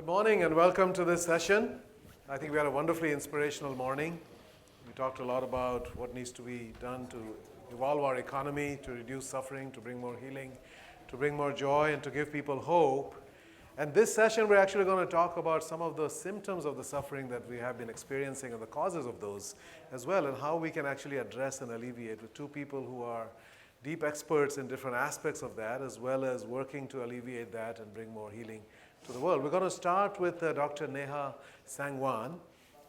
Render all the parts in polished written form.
Good morning and welcome to this session. I think we had a wonderfully inspirational morning. We talked a lot about what needs to be done to evolve our economy, to reduce suffering, to bring more healing, to bring more joy, and to give people hope. And this session, we're actually going to talk about some of the symptoms of the suffering that we have been experiencing and the causes of those as well, and how we can actually address and alleviate with two people who are deep experts in different aspects of that, as well as working to alleviate that and bring more healing to the world. We're going to start with Dr. Neha Sangwan,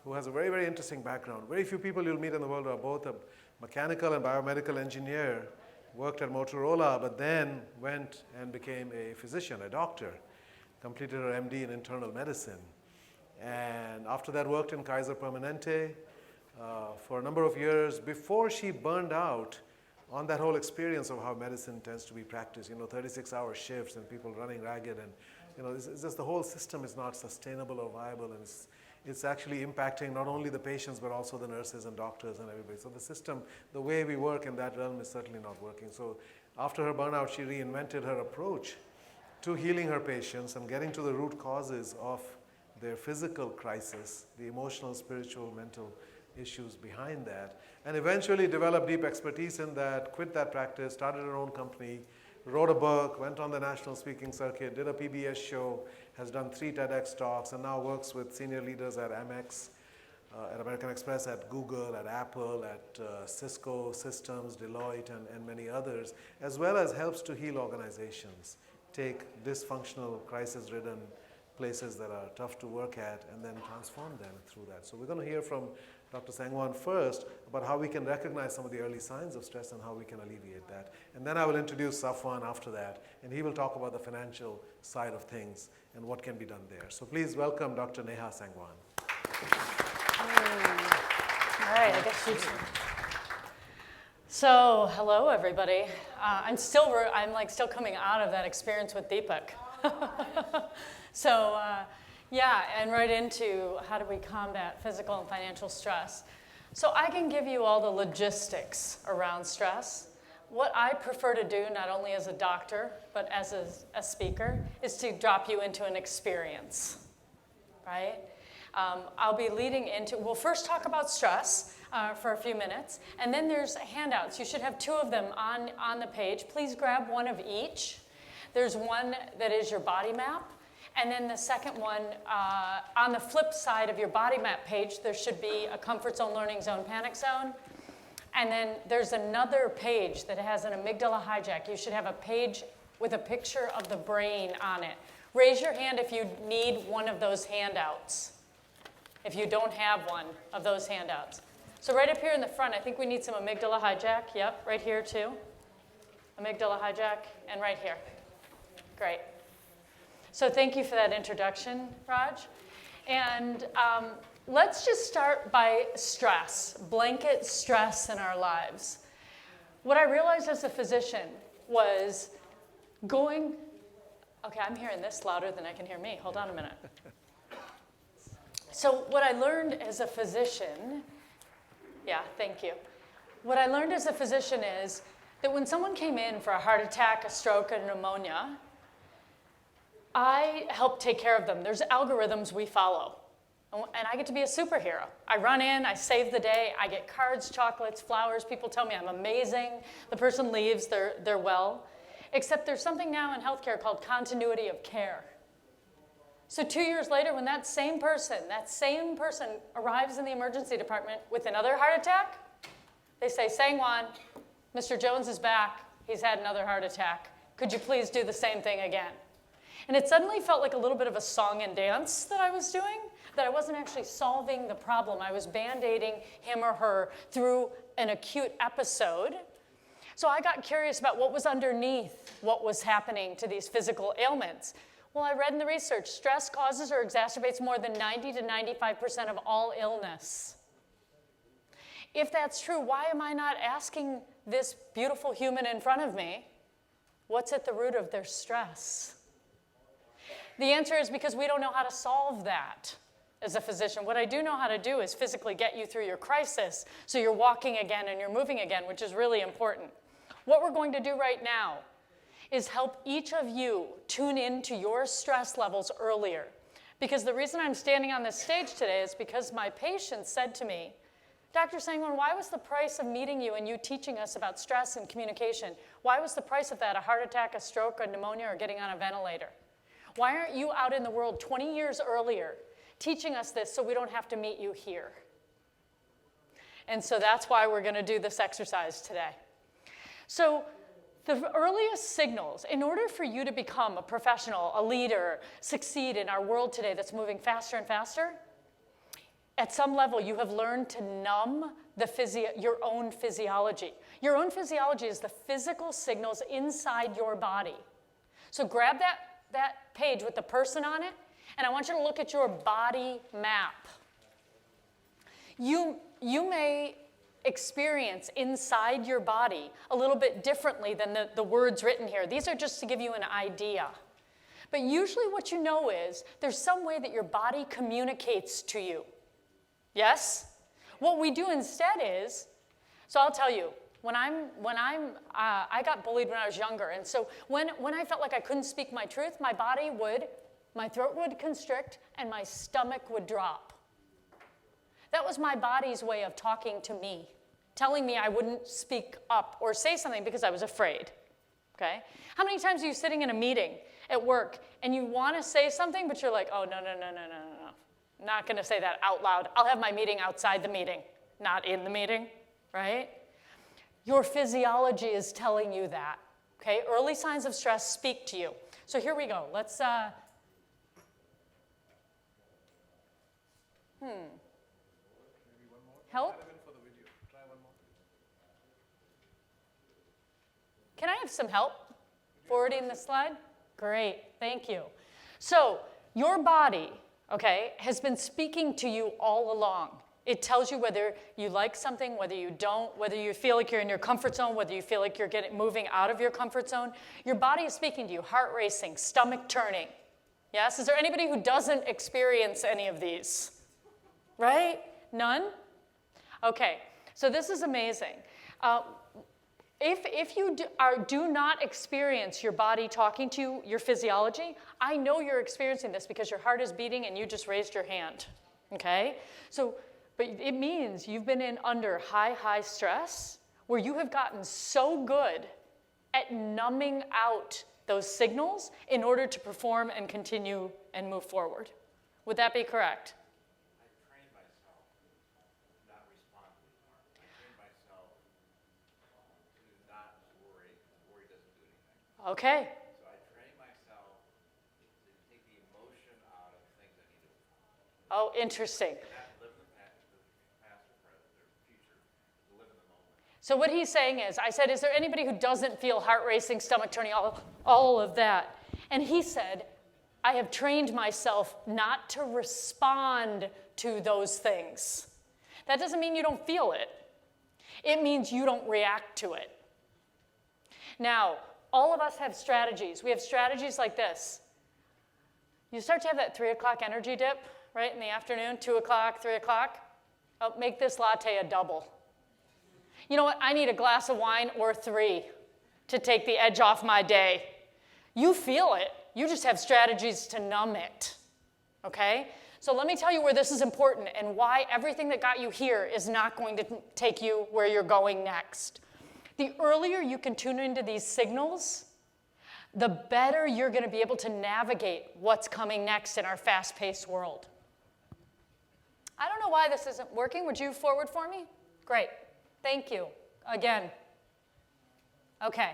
who has a very, very interesting background. Very few people you'll meet in the world are both a mechanical and biomedical engineer, worked at Motorola, but then went and became a physician, a doctor, completed her MD in internal medicine. And after that worked in Kaiser Permanente for a number of years before she burned out on that whole experience of how medicine tends to be practiced, 36-hour shifts and people running ragged, and it's just the whole system is not sustainable or viable, and it's actually impacting not only the patients but also the nurses and doctors and everybody. So the system, the way we work in that realm is certainly not working. So after her burnout, she reinvented her approach to healing her patients and getting to the root causes of their physical crisis, the emotional, spiritual, mental issues behind that, and eventually developed deep expertise in that, quit that practice, started her own company, wrote a book, went on the national speaking circuit, did a PBS show, has done 3 TEDx talks, and now works with senior leaders at Amex, at American Express, at Google, at Apple, at Cisco Systems, Deloitte, and many others, as well as helps to heal organizations, take dysfunctional, crisis-ridden places that are tough to work at and then transform them through that. So we're going to hear from Dr. Sangwan first about how we can recognize some of the early signs of stress and how we can alleviate that. And then I will introduce Saffron after that, and he will talk about the financial side of things and what can be done there. So please welcome Dr. Neha Sangwan. All right, I guess you. So, hello everybody. I'm still coming out of that experience with Deepak. So, and right into how do we combat physical and financial stress. So I can give you all the logistics around stress. What I prefer to do, not only as a doctor, but as a speaker, is to drop you into an experience, right? I'll be leading into, we'll first talk about stress for a few minutes, and then there's handouts. You should have 2 of them on the page. Please grab one of each. There's one that is your body map, and then the second one, on the flip side of your body map page, there should be a comfort zone, learning zone, panic zone. And then there's another page that has an amygdala hijack. You should have a page with a picture of the brain on it. Raise your hand if you need one of those handouts, if you don't have one of those handouts. So right up here in the front, I think we need some amygdala hijack. Yep, right here too. Amygdala hijack, and right here. Great. So thank you for that introduction, Raj. And let's just start by stress, blanket stress in our lives. What I realized as a physician was okay, I'm hearing this louder than I can hear me. Hold on a minute. So what I learned as a physician, thank you. What I learned as a physician is that when someone came in for a heart attack, a stroke, and pneumonia, I help take care of them. There's algorithms we follow, and I get to be a superhero. I run in, I save the day, I get cards, chocolates, flowers. People tell me I'm amazing. The person leaves, they're well. Except there's something now in healthcare called continuity of care. So 2 years later, when that same person arrives in the emergency department with another heart attack, they say, Sangwan, Mr. Jones is back. He's had another heart attack. Could you please do the same thing again? And it suddenly felt like a little bit of a song and dance that I was doing, that I wasn't actually solving the problem. I was band-aiding him or her through an acute episode. So I got curious about what was underneath what was happening to these physical ailments. Well, I read in the research, stress causes or exacerbates more than 90 to 95% of all illness. If that's true, why am I not asking this beautiful human in front of me, what's at the root of their stress? The answer is because we don't know how to solve that as a physician. What I do know how to do is physically get you through your crisis so you're walking again and you're moving again, which is really important. What we're going to do right now is help each of you tune into your stress levels earlier. Because the reason I'm standing on this stage today is because my patient said to me, Dr. Sangwan, why was the price of meeting you and you teaching us about stress and communication, why was the price of that a heart attack, a stroke, a pneumonia, or getting on a ventilator? Why aren't you out in the world 20 years earlier teaching us this so we don't have to meet you here? And so that's why we're going to do this exercise today. So the earliest signals, in order for you to become a professional, a leader, succeed in our world today that's moving faster and faster, at some level you have learned to numb your own physiology. Your own physiology is the physical signals inside your body. So grab that page with the person on it, and I want you to look at your body map. You may experience inside your body a little bit differently than the words written here. These are just to give you an idea. But usually what you know is there's some way that your body communicates to you. Yes? What we do instead is, so I'll tell you, I got bullied when I was younger, and so when I felt like I couldn't speak my truth, my throat would constrict and my stomach would drop. That was my body's way of talking to me, telling me I wouldn't speak up or say something because I was afraid, okay? How many times are you sitting in a meeting at work and you want to say something, but you're like, oh, no. Not going to say that out loud. I'll have my meeting outside the meeting, not in the meeting, right? Your physiology is telling you that, okay? Early signs of stress speak to you. So here we go. Let's, Help? Can I have some help forwarding the slide? Great, thank you. So your body, okay, has been speaking to you all along. It tells you whether you like something, whether you don't, whether you feel like you're in your comfort zone, whether you feel like you're moving out of your comfort zone. Your body is speaking to you, heart racing, stomach turning. Yes? Is there anybody who doesn't experience any of these? Right? None? Okay, so this is amazing. If you do not experience your body talking to you, your physiology, I know you're experiencing this because your heart is beating and you just raised your hand, okay? But it means you've been under high stress where you have gotten so good at numbing out those signals in order to perform and continue and move forward. Would that be correct? Okay. So I train myself to take the emotion out of things I need to. Oh, interesting. Not live in the past or present or future. To live in the moment. So what he's saying is, I said, is there anybody who doesn't feel heart racing, stomach turning, all of that? And he said, I have trained myself not to respond to those things. That doesn't mean you don't feel it. It means you don't react to it. Now, all of us have strategies. We have strategies like this. You start to have that 3 o'clock energy dip, right, in the afternoon, 2 o'clock, 3 o'clock. Oh, make this latte a double. You know what? I need a glass of wine or 3 to take the edge off my day. You feel it. You just have strategies to numb it, okay? So let me tell you where this is important and why everything that got you here is not going to take you where you're going next. The earlier you can tune into these signals, the better you're going to be able to navigate what's coming next in our fast-paced world. I don't know why this isn't working. Would you forward for me? Great. Thank you. Again. Okay.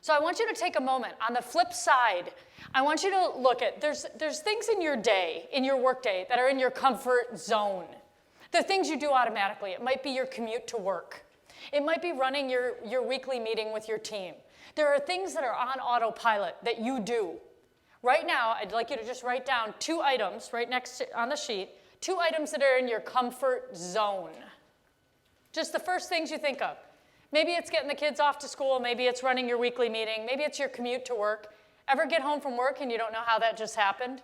So I want you to take a moment. On the flip side, I want you to look at, there's things in your day, in your workday, that are in your comfort zone. They're things you do automatically. It might be your commute to work. It might be running your weekly meeting with your team. There are things that are on autopilot that you do. Right now, I'd like you to just write down 2 items right next on the sheet, 2 items that are in your comfort zone. Just the first things you think of. Maybe it's getting the kids off to school. Maybe it's running your weekly meeting. Maybe it's your commute to work. Ever get home from work and you don't know how that just happened?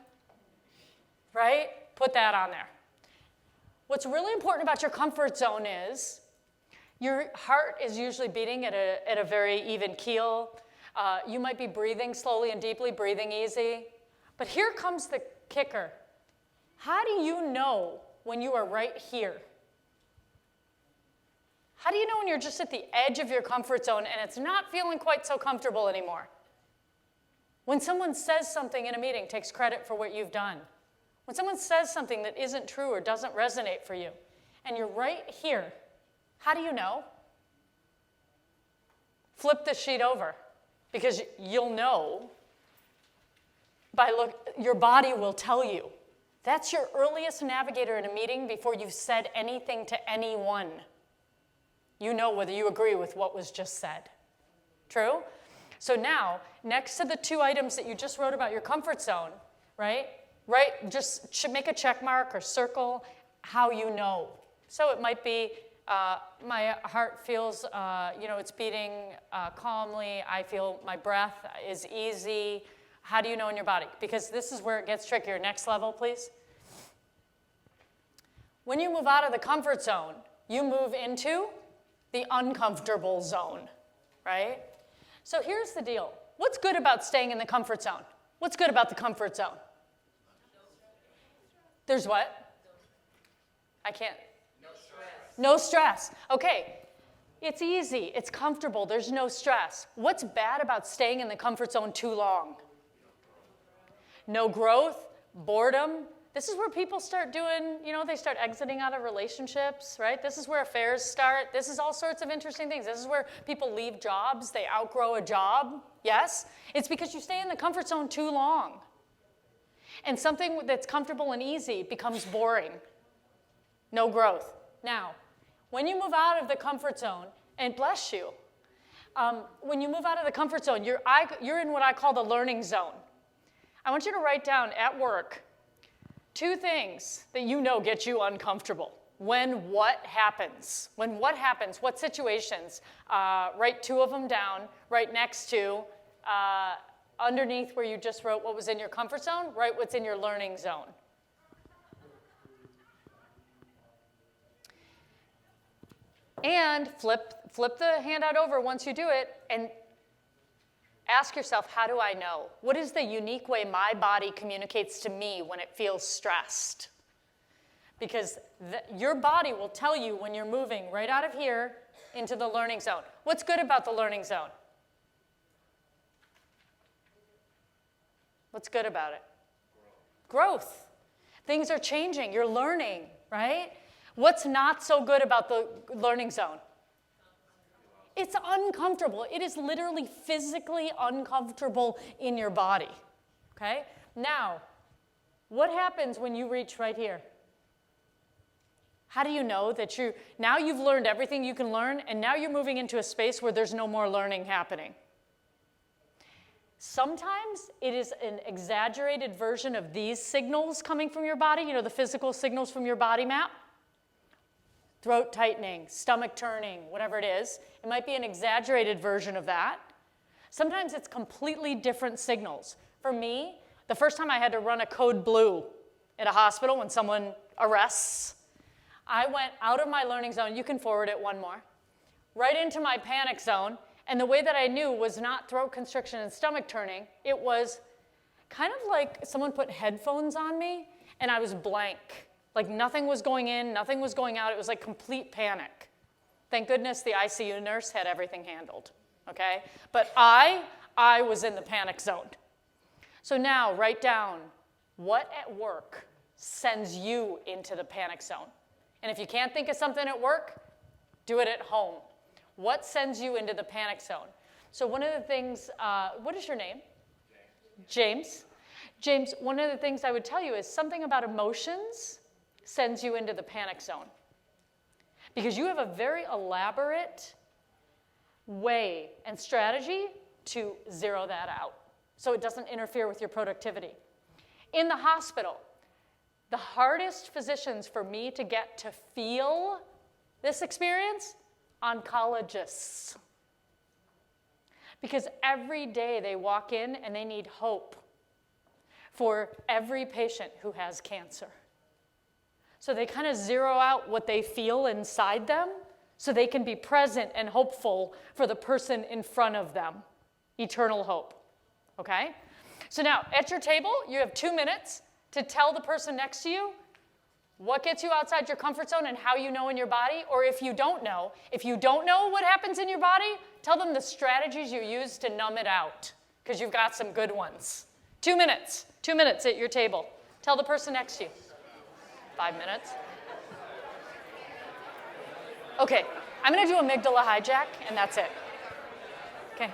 Right? Put that on there. What's really important about your comfort zone is your heart is usually beating at a very even keel. You might be breathing slowly and deeply, breathing easy. But here comes the kicker. How do you know when you are right here? How do you know when you're just at the edge of your comfort zone and it's not feeling quite so comfortable anymore? When someone says something in a meeting, takes credit for what you've done. When someone says something that isn't true or doesn't resonate for you, and you're right here, how do you know? Flip the sheet over, because you'll know your body will tell you. That's your earliest navigator in a meeting before you've said anything to anyone. You know whether you agree with what was just said. True? So now, next to the 2 items that you just wrote about your comfort zone, right? Just should make a check mark or circle how you know. So it might be, my heart feels, it's beating calmly. I feel my breath is easy. How do you know in your body? Because this is where it gets trickier. Next level, please. When you move out of the comfort zone, you move into the uncomfortable zone, right? So here's the deal. What's good about staying in the comfort zone? What's good about the comfort zone? There's what? I can't. No stress. No stress. Okay. It's easy. It's comfortable. There's no stress. What's bad about staying in the comfort zone too long? No growth, boredom. This is where people start doing, they start exiting out of relationships, right? This is where affairs start. This is all sorts of interesting things. This is where people leave jobs. They outgrow a job. Yes? It's because you stay in the comfort zone too long. And something that's comfortable and easy becomes boring. No growth. Now, when you move out of the comfort zone, and bless you, when you move out of the comfort zone, you're in what I call the learning zone. I want you to write down at work 2 things that you know get you uncomfortable. When what happens? When what happens? What situations? Write 2 of them down, right next to, underneath where you just wrote what was in your comfort zone, write what's in your learning zone. And flip the handout over once you do it, and ask yourself, how do I know? What is the unique way my body communicates to me when it feels stressed? Because your body will tell you when you're moving right out of here into the learning zone. What's good about the learning zone? What's good about it? Growth. Things are changing. You're learning, right? What's not so good about the learning zone? It's uncomfortable. It is literally physically uncomfortable in your body, okay? Now, what happens when you reach right here? How do you know that now you've learned everything you can learn, and now you're moving into a space where there's no more learning happening? Sometimes it is an exaggerated version of these signals coming from your body, the physical signals from your body map. Throat tightening, stomach turning, whatever it is. It might be an exaggerated version of that. Sometimes it's completely different signals. For me, the first time I had to run a code blue at a hospital when someone arrests, I went out of my learning zone. You can forward it one more. Right into my panic zone. And the way that I knew was not throat constriction and stomach turning. It was kind of like someone put headphones on me and I was blank. Like nothing was going in, nothing was going out. It was like complete panic. Thank goodness the ICU nurse had everything handled, okay? But I was in the panic zone. So now write down what at work sends you into the panic zone. And if you can't think of something at work, do it at home. What sends you into the panic zone? So one of the things, what is your name? James. James, one of the things I would tell you is something about emotions sends you into the panic zone. Because you have a very elaborate way and strategy to zero that out so it doesn't interfere with your productivity. In the hospital, the hardest physicians for me to get to feel this experience, oncologists. Because every day they walk in and they need hope for every patient who has cancer. So they kind of zero out what they feel inside them so they can be present and hopeful for the person in front of them. Eternal hope, okay? So now, at your table, you have 2 minutes to tell the person next to you what gets you outside your comfort zone and how you know in your body, or if you don't know what happens in your body, tell them the strategies you use to numb it out, because you've got some good ones. 2 minutes at your table. Tell the person next to you. 5 minutes. Okay, I'm going to do amygdala hijack, and that's it. Okay.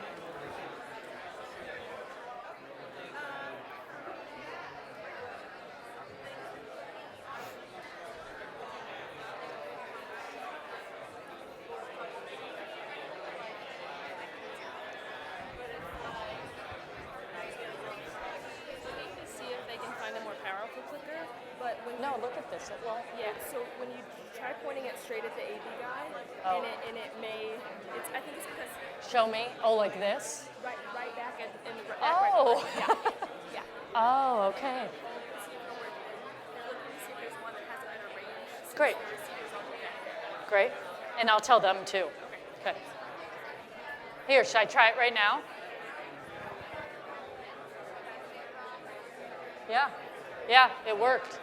See if they can find a more powerful clicker, but when No, look at this. It won't. yeah, so when you try pointing it straight at the AV guy, Oh. and it may, I think it's because Show me. Oh, like this? right back in the Oh. yeah. Oh, okay. See if it'll work. And look and see if there's one that has a better range. Since Great. the receiver's all the way back there. Great. And I'll tell them too. Okay. Here, should I try it right now? Yeah. Yeah, it worked.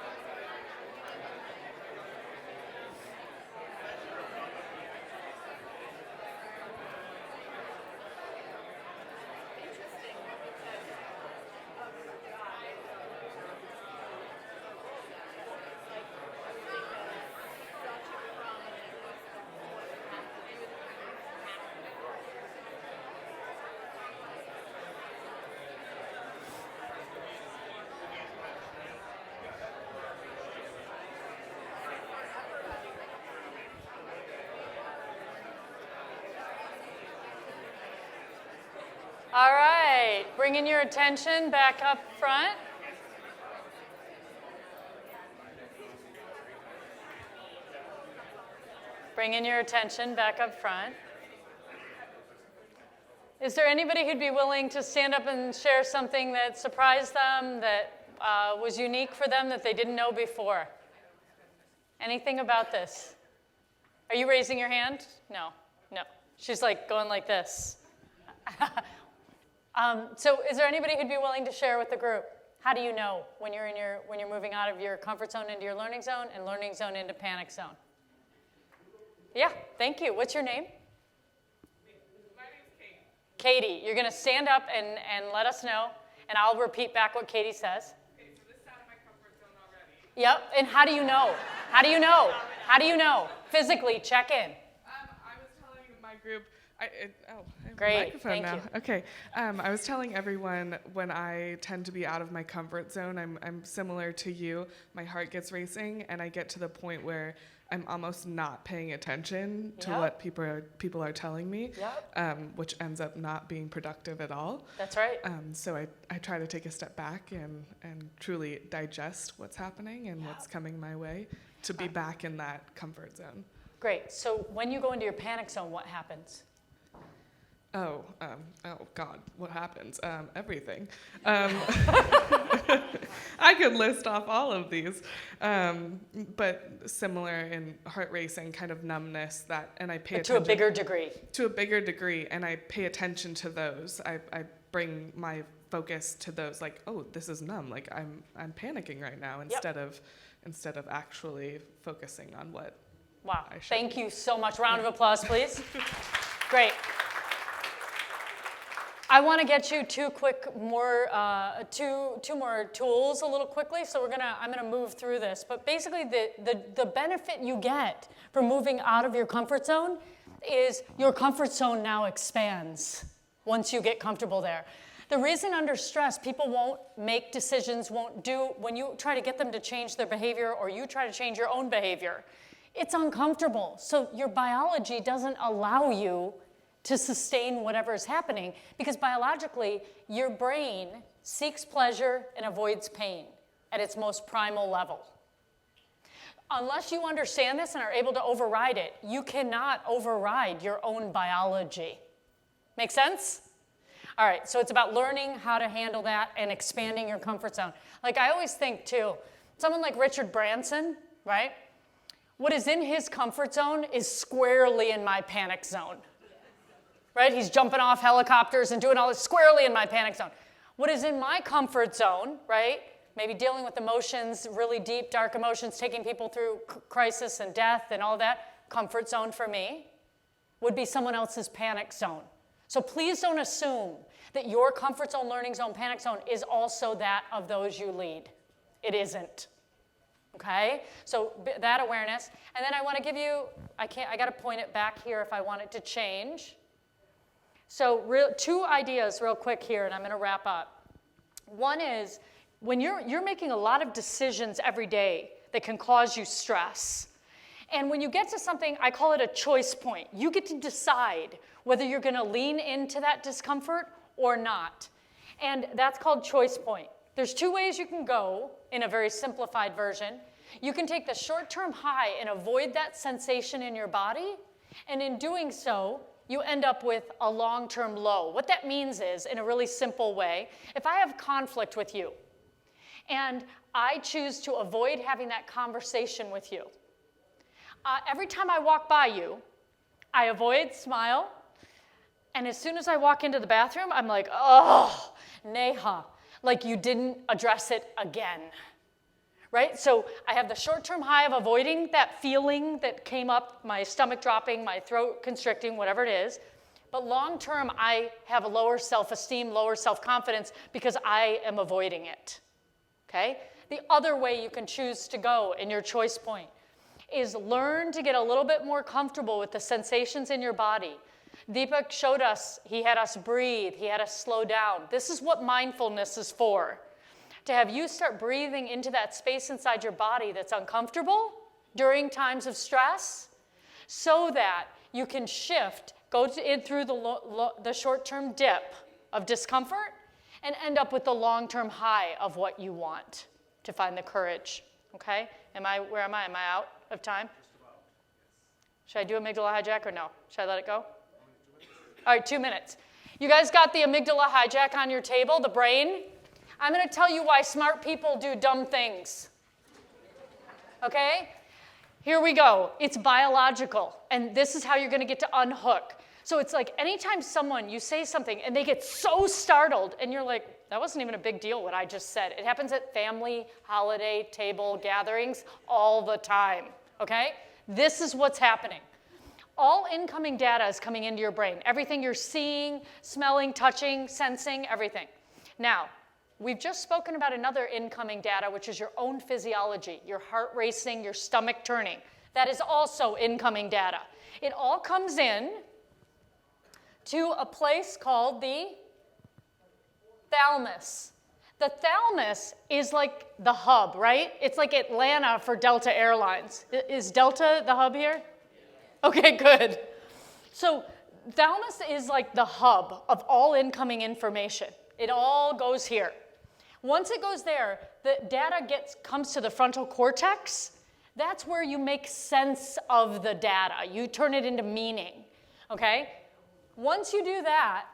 All right, bringing your attention back up front. Bringing your attention back up front. Is there anybody who'd be willing to stand up and share something that surprised them, that was unique for them, that they didn't know before? Anything about this? Are you raising your hand? No. She's like going like this. So is there anybody who'd be willing to share with the group? How do you know when you're moving out of your comfort zone into your learning zone and learning zone into panic zone? Yeah, thank you. What's your name? My name's Kate. Katie. You're going to stand up and let us know, and I'll repeat back what Katie says. Okay, so this is out of my comfort zone already. Yep, and how do you know? How do you know? How do you know? Physically, check in. I was telling my group, I have Great, a microphone thank now. you. Okay, I was telling everyone when I tend to be out of my comfort zone, I'm similar to you. My heart gets racing, and I get to the point where I'm almost not paying attention to Yep. what people are telling me, Yep. which ends up not being productive at all. That's right. So I try to take a step back and truly digest what's happening and what's coming my way to be back in that comfort zone. Great. So when you go into your panic zone, what happens? Oh God, what happens? Everything. I could list off all of these, but similar in heart racing, kind of numbness and I pay But attention to a bigger degree. to a bigger degree, and I pay attention to those. I bring my focus to those, like, oh, this is numb, like I'm panicking right now, instead of actually focusing on what. Wow. I should. Thank you so much. Round of applause, please. Great. I want to get you two more tools a little quickly. So I'm gonna move through this. But basically, the benefit you get from moving out of your comfort zone is your comfort zone now expands once you get comfortable there. The reason under stress people won't make decisions, won't do, when you try to get them to change their behavior or you try to change your own behavior, it's uncomfortable. So your biology doesn't allow you to sustain whatever is happening because biologically, your brain seeks pleasure and avoids pain at its most primal level. Unless you understand this and are able to override it, you cannot override your own biology. Make sense? All right, so it's about learning how to handle that and expanding your comfort zone. Like I always think too, someone like Richard Branson, right? What is in his comfort zone is squarely in my panic zone. Right? He's jumping off helicopters and doing all this squarely in my panic zone. What is in my comfort zone, right? maybe dealing with emotions, really deep, dark emotions, taking people through crisis and death and all that. Comfort zone for me would be someone else's panic zone. So please don't assume that your comfort zone, learning zone, panic zone is also that of those you lead. It isn't. Okay? So that awareness. And then I want to give you, I got to point it back here if I want it to change. So two ideas real quick here, and I'm going to wrap up. One is, when you're making a lot of decisions every day that can cause you stress. And when you get to something, I call it a choice point. You get to decide whether you're going to lean into that discomfort or not. And that's called choice point. There's two ways you can go in a very simplified version. You can take the short-term high and avoid that sensation in your body. And in doing so, you end up with a long-term low. What that means is, in a really simple way, if I have conflict with you, and I choose to avoid having that conversation with you, every time I walk by you, I avoid, smile, and as soon as I walk into the bathroom, I'm like, oh, Neha, like you didn't address it again, right? So I have the short-term high of avoiding that feeling that came up, my stomach dropping, my throat constricting, whatever it is. But long-term, I have a lower self-esteem, lower self-confidence because I am avoiding it, okay? The other way you can choose to go in your choice point is learn to get a little bit more comfortable with the sensations in your body. Deepak showed us, he had us breathe, he had us slow down. This is what mindfulness is for. To have you start breathing into that space inside your body that's uncomfortable during times of stress, so that you can shift, go through the short-term dip of discomfort and end up with the long-term high of what you want to find the courage, okay? Where am I? Am I out of time? Should I do amygdala hijack or no? Should I let it go? All right, 2 minutes. You guys got the amygdala hijack on your table, the brain? I'm going to tell you why smart people do dumb things. Okay? Here we go. It's biological, and this is how you're going to get to unhook. So it's like anytime you say something, and they get so startled, and you're like, that wasn't even a big deal what I just said. It happens at family, holiday, table gatherings all the time, okay? This is what's happening. All incoming data is coming into your brain. Everything you're seeing, smelling, touching, sensing, everything. Now, we've just spoken about another incoming data, which is your own physiology, your heart racing, your stomach turning. That is also incoming data. It all comes in to a place called the thalamus. The thalamus is like the hub, right? It's like Atlanta for Delta Airlines. Is Delta the hub here? Okay, good. So thalamus is like the hub of all incoming information. It all goes here. Once it goes there, the data comes to the frontal cortex. That's where you make sense of the data. You turn it into meaning, okay? Once you do that,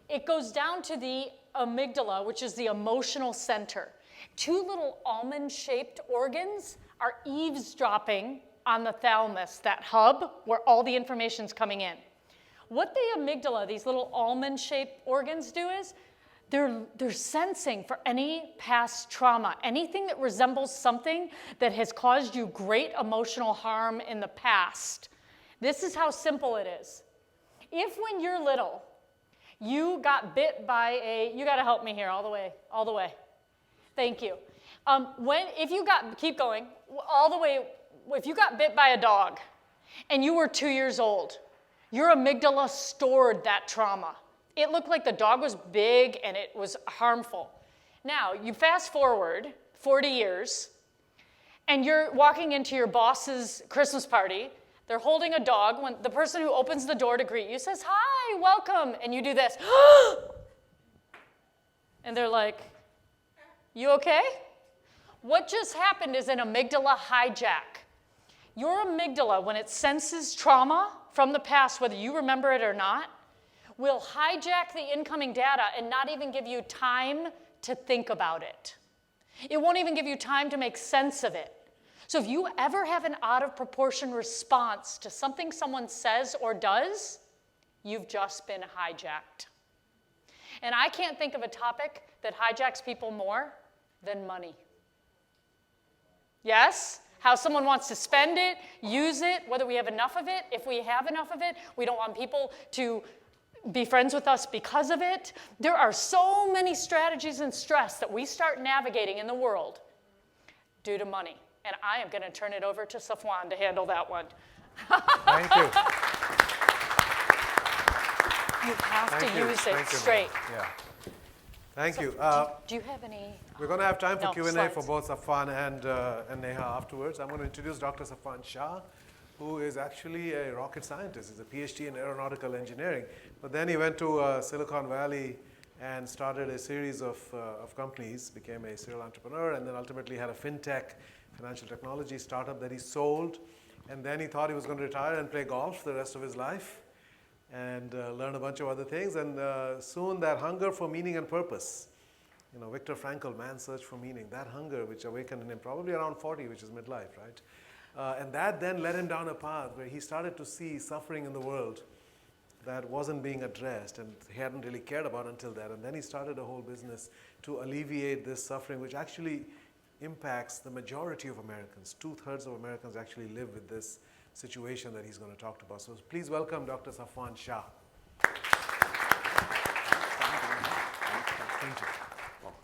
it goes down to the amygdala, which is the emotional center. Two little almond-shaped organs are eavesdropping on the thalamus, that hub where all the information's coming in. What the amygdala, these little almond-shaped organs do is they're sensing for any past trauma, anything that resembles something that has caused you great emotional harm in the past. This is how simple it is. If when you're little, you got bit by you got to help me here all the way. Thank you. Keep going, all the way, if you got bit by a dog and you were 2 years old, your amygdala stored that trauma. It looked like the dog was big and it was harmful. Now, you fast forward 40 years and you're walking into your boss's Christmas party. They're holding a dog. When the person who opens the door to greet you says, "Hi, welcome," and you do this, and they're like, "You okay?" What just happened is an amygdala hijack. Your amygdala, when it senses trauma from the past, whether you remember it or not, will hijack the incoming data and not even give you time to think about it. It won't even give you time to make sense of it. So if you ever have an out of proportion response to something someone says or does, you've just been hijacked. And I can't think of a topic that hijacks people more than money. Yes? How someone wants to spend it, use it, whether we have enough of it. If we have enough of it, we don't want people to be friends with us because of it. There are so many strategies and stress that we start navigating in the world due to money. And I am going to turn it over to Saffron to handle that one. Thank you. You have Thank to you. use Thank it you, straight. Yeah. Thank you. Do you have any? We're going to have time for No, Q&A slides. for both Saffron and Neha afterwards. I'm going to introduce Dr. Saffron Shah, who is actually a rocket scientist. He's a PhD in aeronautical engineering. But then he went to Silicon Valley and started a series of companies, became a serial entrepreneur, and then ultimately had a fintech, financial technology startup that he sold. And then he thought he was going to retire and play golf the rest of his life and learn a bunch of other things. And soon that hunger for meaning and purpose, you know, Viktor Frankl, Man's Search for Meaning, that hunger which awakened in him probably around 40, which is midlife, right? And that then led him down a path where he started to see suffering in the world that wasn't being addressed and he hadn't really cared about until that. And then he started a whole business to alleviate this suffering, which actually impacts the majority of Americans. 2/3 of Americans actually live with this situation that he's going to talk about. So please welcome Dr. Saffron Shah. Thank you. Well,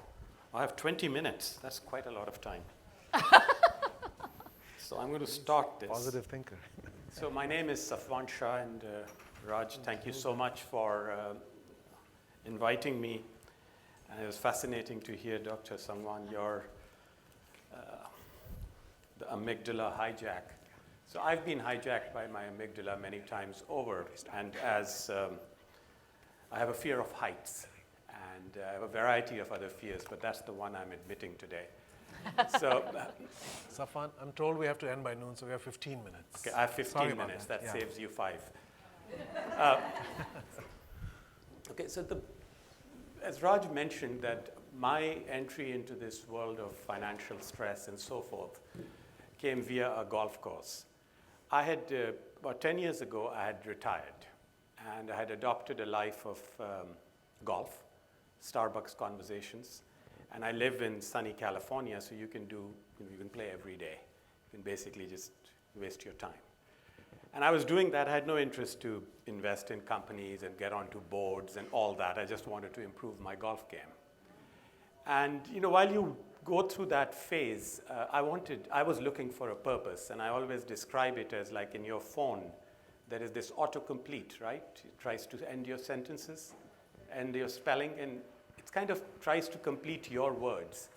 I have 20 minutes. That's quite a lot of time. So I'm going to start this. Positive thinker. So my name is Saffron Shah, and Raj, thank you so much for inviting me. And it was fascinating to hear, Dr. Sangwan, your the amygdala hijack. So I've been hijacked by my amygdala many times over, and as I have a fear of heights, and I have a variety of other fears, but that's the one I'm admitting today. So, Saffron, I'm told we have to end by noon, so we have 15 minutes. okay, I have 15 Sorry about minutes. that. That Yeah. saves you 5. Okay, so as Raj mentioned, that my entry into this world of financial stress and so forth came via a golf course. I had, about 10 years ago, I had retired, and I had adopted a life of golf, Starbucks conversations, and I live in sunny California, so you can play every day. You can basically just waste your time. And I was doing that. I had no interest to invest in companies and get onto boards and all that. I just wanted to improve my golf game. And while you go through that phase, I was looking for a purpose, and I always describe it as like in your phone, there is this autocomplete, right? It tries to end your sentences, end your spelling, and it kind of tries to complete your words.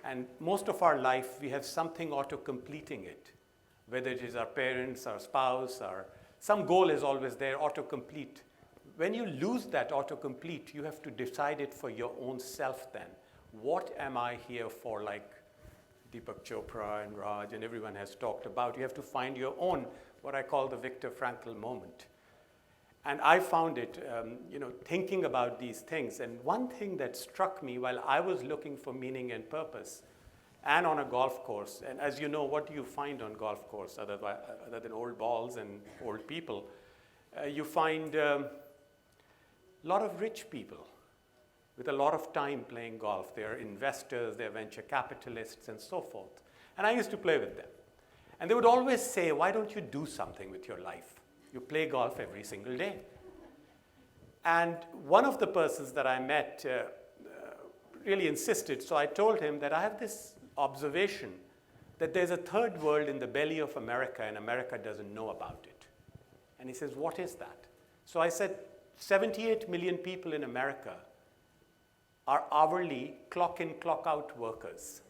And most of our life, we have something auto-completing it, whether it is our parents, our spouse, or some goal is always there, autocomplete. When you lose that autocomplete, you have to decide it for your own self then. What am I here for, like Deepak Chopra and Raj and everyone has talked about? You have to find your own, what I call the Viktor Frankl moment. And I found it, thinking about these things. And one thing that struck me while I was looking for meaning and purpose, and on a golf course, and as you know, what do you find on golf course other than old balls and old people? You find a lot of rich people with a lot of time playing golf. They're investors, they're venture capitalists, and so forth. And I used to play with them. And they would always say, why don't you do something with your life? You play golf every single day. And one of the persons that I met really insisted, so I told him that I have this observation that there's a third world in the belly of America, and America doesn't know about it. And he says, what is that? So I said, 78 million people in America are hourly clock-in, clock-out workers.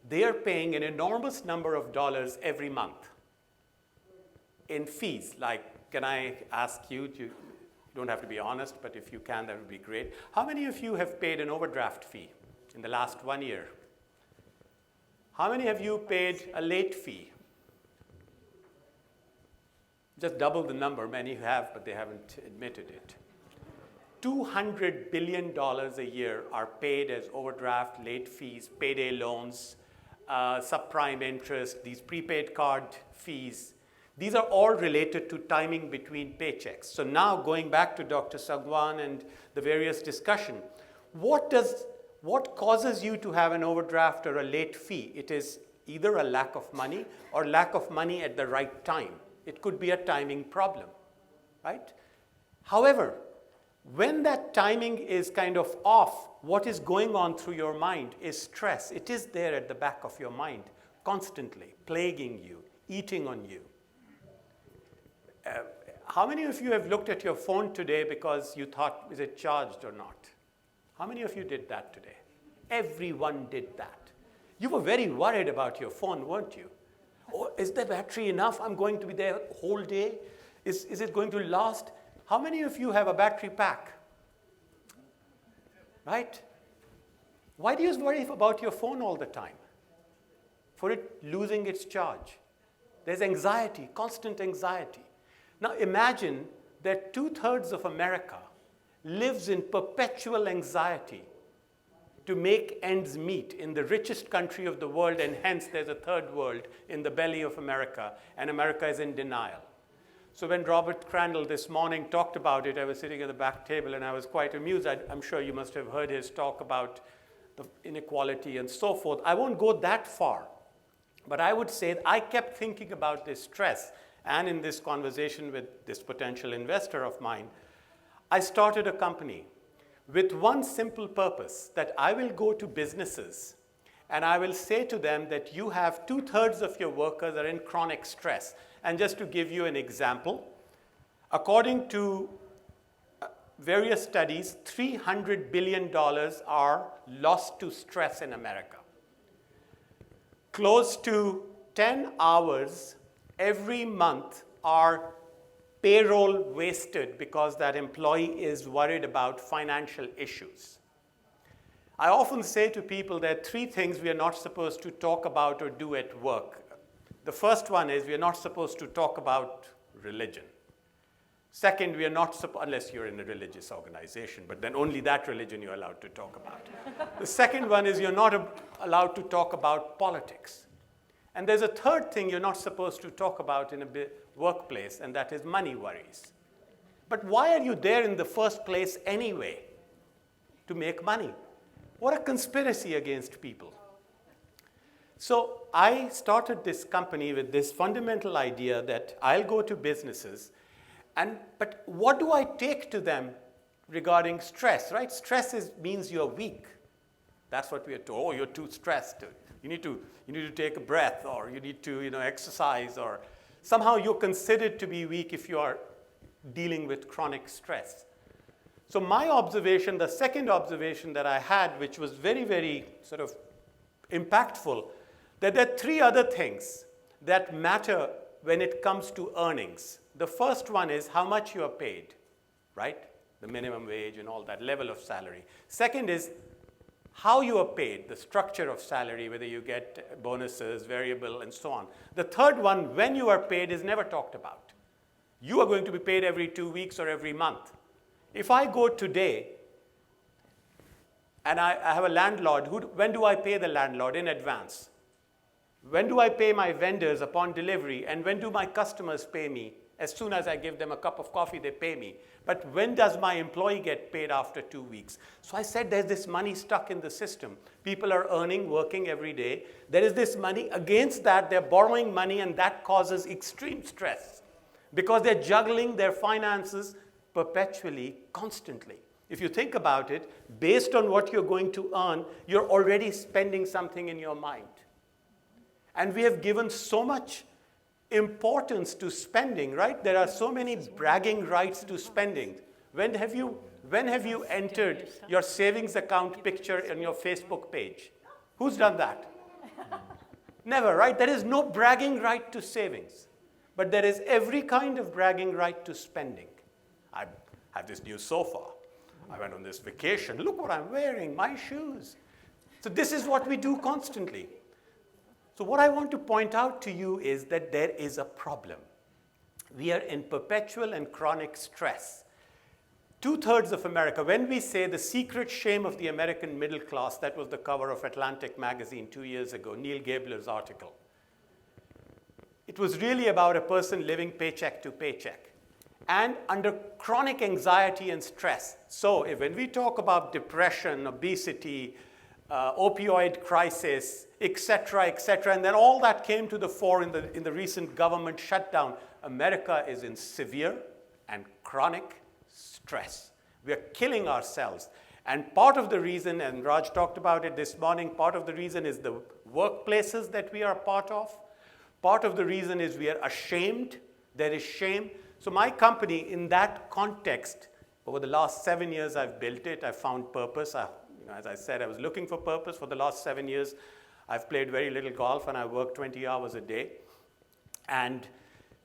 They are paying an enormous number of dollars every month in fees. Like, can I ask you, you don't have to be honest, but if you can, that would be great. How many of you have paid an overdraft fee in the last 1 year? How many of you paid a late fee? Just double the number. Many have, but they haven't admitted it. $200 billion a year are paid as overdraft, late fees, payday loans, subprime interest, these prepaid card fees. These are all related to timing between paychecks. So now going back to Dr. Sangwan and the various discussion, what causes you to have an overdraft or a late fee? It is either a lack of money or lack of money at the right time. It could be a timing problem, right? However, when that timing is kind of off, what is going on through your mind is stress. It is there at the back of your mind, constantly plaguing you, eating on you. How many of you have looked at your phone today because you thought, is it charged or not? How many of you did that today? Everyone did that. You were very worried about your phone, weren't you? Oh, is the battery enough? I'm going to be there the whole day. Is it going to last? How many of you have a battery pack? Right? Why do you worry about your phone all the time? For it losing its charge. There's anxiety, constant anxiety. Now imagine that 2/3 of America lives in perpetual anxiety to make ends meet in the richest country of the world, and hence there's a third world in the belly of America, and America is in denial. So when Robert Crandall this morning talked about it, I was sitting at the back table and I was quite amused. I'm sure you must have heard his talk about the inequality and so forth. I won't go that far, but I would say that I kept thinking about this stress, and in this conversation with this potential investor of mine, I started a company with one simple purpose, that I will go to businesses and I will say to them that you have 2/3 of your workers are in chronic stress. And just to give you an example, according to various studies, $300 billion are lost to stress in America. Close to 10 hours every month are payroll wasted because that employee is worried about financial issues. I often say to people there are 3 things we are not supposed to talk about or do at work. The first one is we are not supposed to talk about religion. Second, we are not supposed, unless you're in a religious organization, but then only that religion you're allowed to talk about. The second one is you're not allowed to talk about politics. And there's a third thing you're not supposed to talk about in a workplace, and that is money worries. But why are you there in the first place anyway? To make money. What a conspiracy against people. So I started this company with this fundamental idea that I'll go to businesses, but what do I take to them regarding stress, right? Stress means you're weak. That's what we are told. Oh, you're too stressed. You need to take a breath, or you need to exercise, or somehow you're considered to be weak if you are dealing with chronic stress. So my observation, the second observation that I had, which was very, very sort of impactful, that there are 3 other things that matter when it comes to earnings. The first one is how much you are paid, right? The minimum wage and all that level of salary. Second is how you are paid, the structure of salary, whether you get bonuses, variable, and so on. The third one, when you are paid, is never talked about. You are going to be paid every 2 weeks or every month. If I go today and I have a landlord, when do I pay the landlord? In advance. When do I pay my vendors upon delivery? And when do my customers pay me? As soon as I give them a cup of coffee, they pay me. But when does my employee get paid after 2 weeks? So I said there's this money stuck in the system. People are earning, working every day. There is this money. Against that, they're borrowing money, and that causes extreme stress because they're juggling their finances perpetually, constantly. If you think about it, based on what you're going to earn, you're already spending something in your mind. And we have given so much importance to spending, right? There are so many bragging rights to spending. When have you entered your savings account picture on your Facebook page? Who's done that? Never, right? There is no bragging right to savings. But there is every kind of bragging right to spending. I have this new sofa. I went on this vacation. Look what I'm wearing, my shoes. So this is what we do constantly. So what I want to point out to you is that there is a problem. We are in perpetual and chronic stress. 2/3 of America, when we say the secret shame of the American middle class, that was the cover of Atlantic magazine 2 years ago, Neil Gabler's article. It was really about a person living paycheck to paycheck and under chronic anxiety and stress. So when we talk about depression, obesity, opioid crisis, et cetera, and then all that came to the fore in the recent government shutdown. America is in severe and chronic stress. We are killing ourselves. And part of the reason, and Raj talked about it this morning, part of the reason is the workplaces that we are part of. Part of the reason is we are ashamed. There is shame. So my company, in that context, over the last 7 years I've built it. I found purpose. As I said, I was looking for purpose. For the last 7 years, I've played very little golf, and I work 20 hours a day. And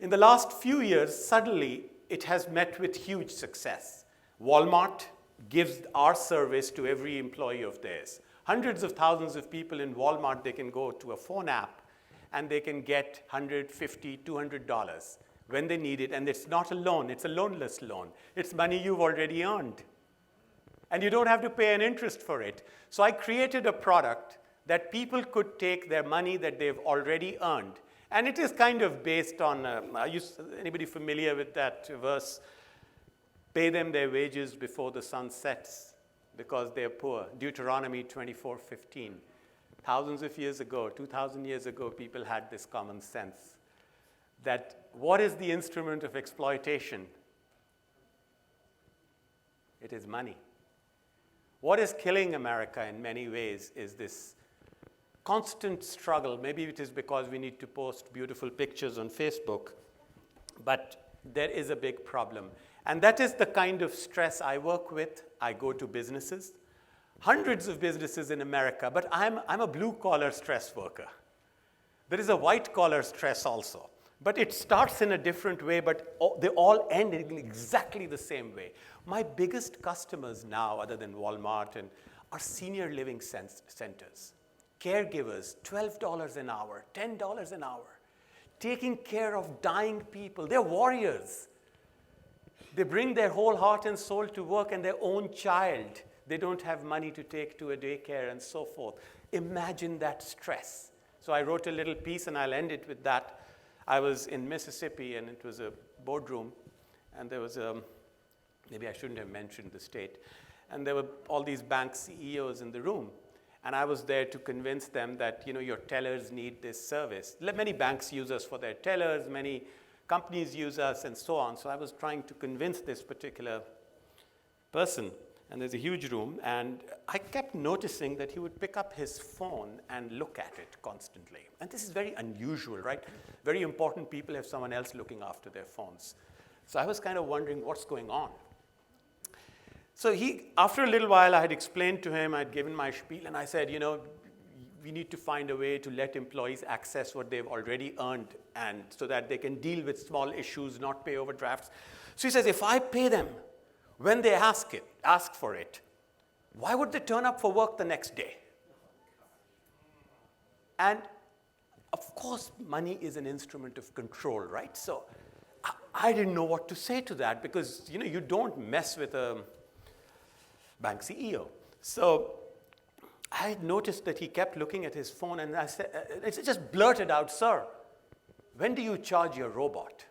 in the last few years, suddenly, it has met with huge success. Walmart gives our service to every employee of theirs. Hundreds of thousands of people in Walmart, they can go to a phone app, and they can get $150, $200 when they need it. And it's not a loan. It's a loanless loan. It's money you've already earned. And you don't have to pay an interest for it. So I created a product that people could take their money that they've already earned. And it is kind of based on, anybody familiar with that verse? Pay them their wages before the sun sets because they're poor. Deuteronomy 24:15. Thousands of years ago, 2,000 years ago, people had this common sense that what is the instrument of exploitation? It is money. What is killing America in many ways is this constant struggle. Maybe it is because we need to post beautiful pictures on Facebook, but there is a big problem. And that is the kind of stress I work with. I go to businesses, hundreds of businesses in America, but I'm a blue-collar stress worker. There is a white-collar stress also. But it starts in a different way, but they all end in exactly the same way. My biggest customers now, other than Walmart, are senior living centers. Caregivers, $12 an hour, $10 an hour, taking care of dying people. They're warriors. They bring their whole heart and soul to work, and their own child, they don't have money to take to a daycare and so forth. Imagine that stress. So I wrote a little piece, and I'll end it with that. I was in Mississippi, and it was a boardroom, and there was maybe I shouldn't have mentioned the state, and there were all these bank CEOs in the room, and I was there to convince them that, your tellers need this service. Many banks use us for their tellers, many companies use us, and so on. So I was trying to convince this particular person, and there's a huge room, and I kept noticing that he would pick up his phone and look at it constantly. And this is very unusual, right? Very important people have someone else looking after their phones. So I was kind of wondering what's going on. So after a little while, I had explained to him, I'd given my spiel, and I said, we need to find a way to let employees access what they've already earned, and so that they can deal with small issues, not pay overdrafts. So he says, if I pay them when they ask for it, why would they turn up for work the next day? And of course, money is an instrument of control, right? So I didn't know what to say to that, because you don't mess with a bank CEO. So I had noticed that he kept looking at his phone, and I said, it just blurted out, "Sir, when do you charge your robot?"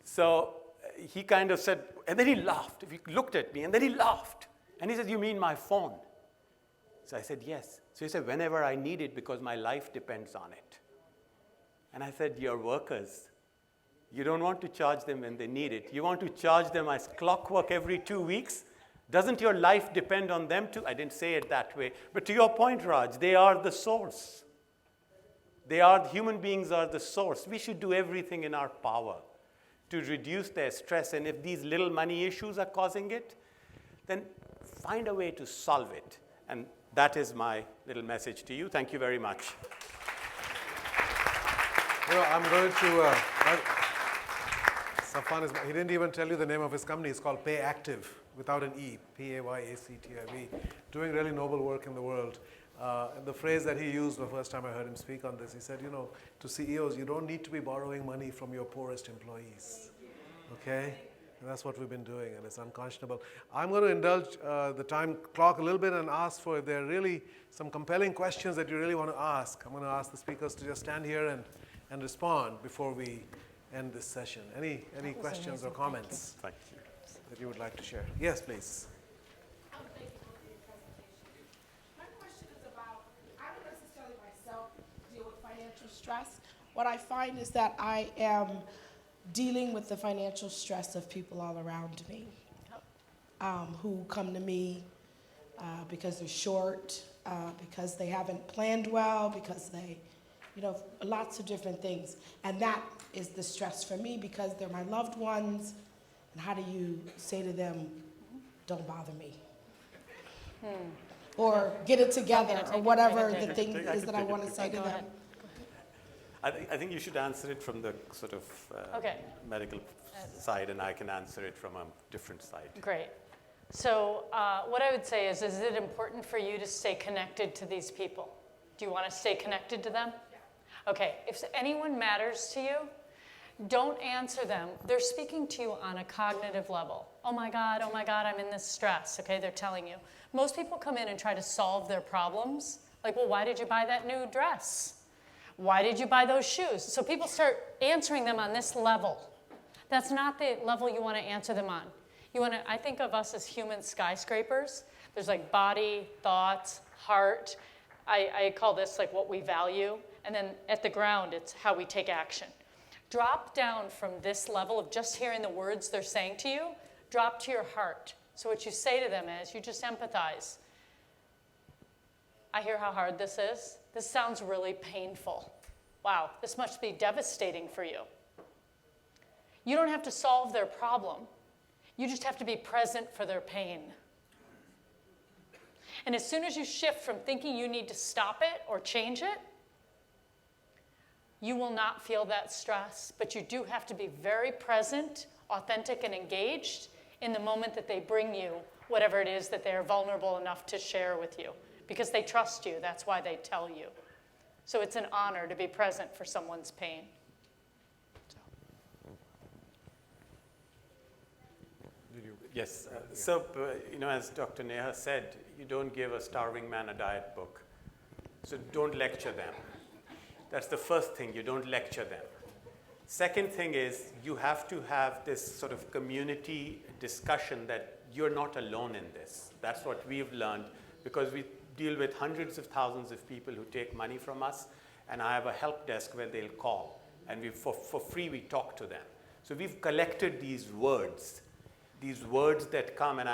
So he kind of said, and then he laughed. He looked at me, and then he laughed. And he said, "You mean my phone?" So I said, "Yes." So he said, "Whenever I need it, because my life depends on it." And I said, "Your workers, you don't want to charge them when they need it. You want to charge them as clockwork every 2 weeks? Doesn't your life depend on them too?" I didn't say it that way. But to your point, Raj, they are the source. Human beings are the source. We should do everything in our power to reduce their stress. And if these little money issues are causing it, then find a way to solve it. And that is my little message to you. Thank you very much. I'm going to, Saffron he didn't even tell you the name of his company. It's called Pay Active, without an E, P-A-Y-A-C-T-I-V, doing really noble work in the world. The phrase that he used the first time I heard him speak on this, he said, to CEOs, you don't need to be borrowing money from your poorest employees, okay? And that's what we've been doing, and it's unconscionable. I'm going to indulge the time clock a little bit and ask for if there are really some compelling questions that you really want to ask. I'm going to ask the speakers to just stand here and respond before we end this session. Any questions or comments Thank you. that you would like to share? Yes, please. stress, what I find is that I am dealing with the financial stress of people all around me who come to me because they're short, because they haven't planned well, because they, lots of different things. And that is the stress for me because they're my loved ones. And how do you say to them, don't bother me? Or get it together, or whatever the thing is that I want to say to them. I think you should answer it from the sort of medical side, and I can answer it from a different side. Great. So what I would say is it important for you to stay connected to these people? Do you want to stay connected to them? Yeah. Okay. If anyone matters to you, don't answer them. They're speaking to you on a cognitive level. Oh my God, I'm in this stress. Okay, they're telling you. Most people come in and try to solve their problems. Like, well, why did you buy that new dress? Why did you buy those shoes? So people start answering them on this level. That's not the level you want to answer them on. I think of us as human skyscrapers. There's like body, thoughts, heart. I call this like what we value. And then at the ground, it's how we take action. Drop down from this level of just hearing the words they're saying to you, drop to your heart. So what you say to them is, you just empathize. I hear how hard this is. This sounds really painful. Wow, this must be devastating for you. You don't have to solve their problem. You just have to be present for their pain. And as soon as you shift from thinking you need to stop it or change it, you will not feel that stress, but you do have to be very present, authentic, and engaged in the moment that they bring you whatever it is that they're vulnerable enough to share with you. Because they trust you, that's why they tell you. So it's an honor to be present for someone's pain. Yes, as Dr. Neha said, you don't give a starving man a diet book. So don't lecture them. That's the first thing, you don't lecture them. Second thing is, you have to have this sort of community discussion that you're not alone in this. That's what we've learned, because we deal with hundreds of thousands of people who take money from us, and I have a help desk where they'll call, and for free we talk to them. So we've collected these words that come, and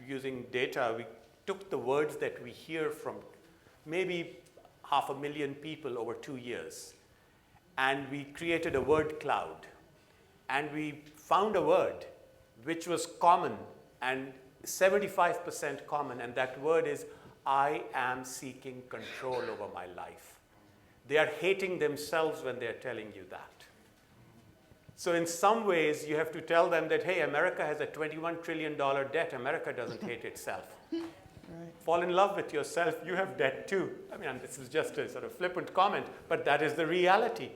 using data, we took the words that we hear from maybe 500,000 people over 2 years, and we created a word cloud, and we found a word which was common, and 75% common, and that word is, I am seeking control over my life. They are hating themselves when they're telling you that. So in some ways, you have to tell them that, hey, America has a $21 trillion debt. America doesn't hate itself. Right. Fall in love with yourself. You have debt too. I mean, this is just a sort of flippant comment, but that is the reality.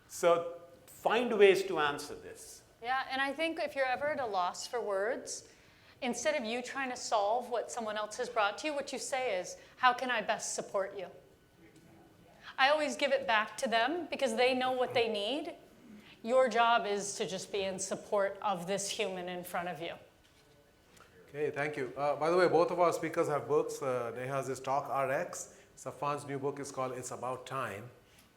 So find ways to answer this. Yeah, and I think if you're ever at a loss for words, instead of you trying to solve what someone else has brought to you, what you say is, how can I best support you? I always give it back to them because they know what they need. Your job is to just be in support of this human in front of you. Okay, thank you. By the way, both of our speakers have books. Neha's is Talk RX. Saffron's new book is called It's About Time.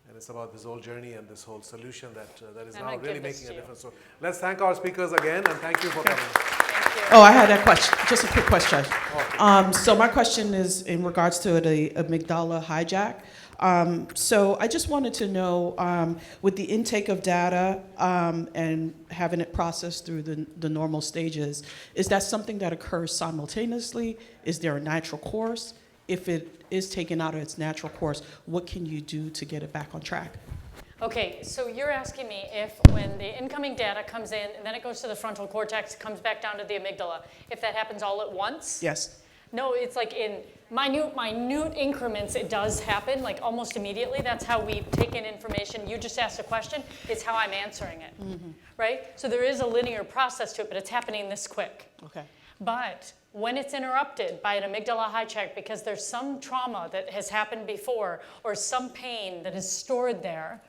And it's about this whole journey and this whole solution that is now really making a difference. So let's thank our speakers again, and thank you for coming. Thank you. Oh, I had a question, just a quick question. So my question is in regards to the amygdala hijack. So I just wanted to know, with the intake of data and having it processed through the normal stages, is that something that occurs simultaneously? Is there a natural course? If it is taken out of its natural course, what can you do to get it back on track? Okay, so you're asking me if when the incoming data comes in and then it goes to the frontal cortex, comes back down to the amygdala, if that happens all at once? Yes. No, it's like in minute increments it does happen, like almost immediately. That's how we take in information. You just asked a question, it's how I'm answering it, right? So there is a linear process to it, but it's happening this quick. Okay. But when it's interrupted by an amygdala hijack because there's some trauma that has happened before or some pain that is stored there,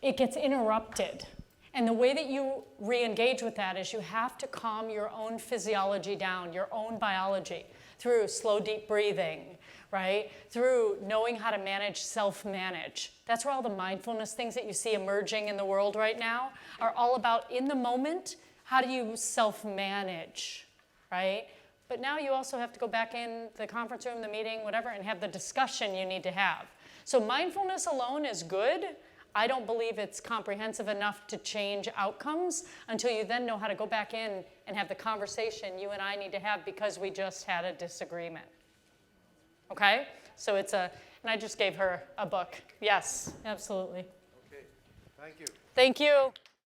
it gets interrupted. And the way that you re-engage with that is you have to calm your own physiology down, your own biology, through slow, deep breathing, right? Through knowing how to manage, self-manage. That's where all the mindfulness things that you see emerging in the world right now are all about in the moment, how do you self-manage, right? But now you also have to go back in the conference room, the meeting, whatever, and have the discussion you need to have. So mindfulness alone is good. I don't believe it's comprehensive enough to change outcomes until you then know how to go back in and have the conversation you and I need to have because we just had a disagreement. Okay? So it's and I just gave her a book. Yes, absolutely. Okay, thank you. Thank you.